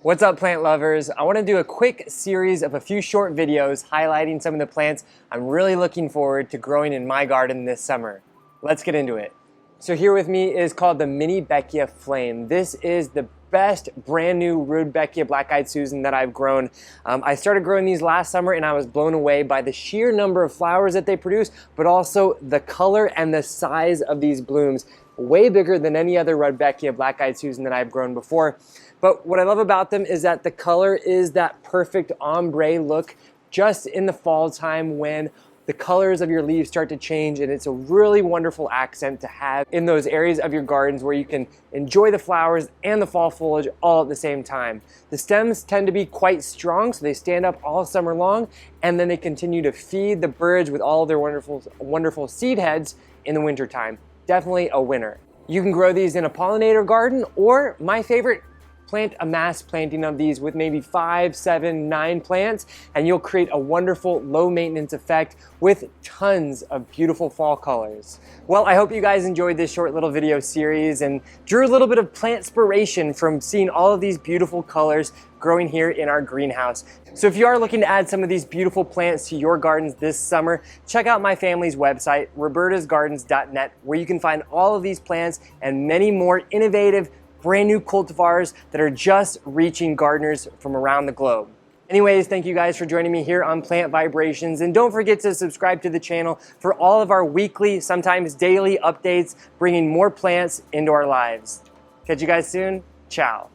What's up, plant lovers? I want to do a quick series of a few short videos highlighting some of the plants I'm really looking forward to growing in my garden this summer. Let's get into it. So here with me is called the Mini-Beckia Flame. This is the best brand new Rudbeckia Black-Eyed Susan that I've grown. I started growing these last summer and I was blown away by the sheer number of flowers that they produce, but also the color and the size of these blooms. Way bigger than any other Rudbeckia Black-Eyed Susan that I've grown before. But what I love about them is that the color is that perfect ombre look just in the fall time when the colors of your leaves start to change, and it's a really wonderful accent to have in those areas of your gardens where you can enjoy the flowers and the fall foliage all at the same time. The stems tend to be quite strong, so they stand up all summer long, and then they continue to feed the birds with all of their wonderful seed heads in the winter time. Definitely a winner. You can grow these in a pollinator garden, or my favorite, plant a mass planting of these with maybe 5, 7, 9 plants, and you'll create a wonderful low maintenance effect with tons of beautiful fall colors. Well, I hope you guys enjoyed this short little video series and drew a little bit of plant inspiration from seeing all of these beautiful colors growing here in our greenhouse. So if you are looking to add some of these beautiful plants to your gardens this summer, check out my family's website, robertasgardens.net, where you can find all of these plants and many more innovative brand new cultivars that are just reaching gardeners from around the globe. Anyways, thank you guys for joining me here on Plant Vibrations, and don't forget to subscribe to the channel for all of our weekly, sometimes daily updates, bringing more plants into our lives. Catch you guys soon. Ciao.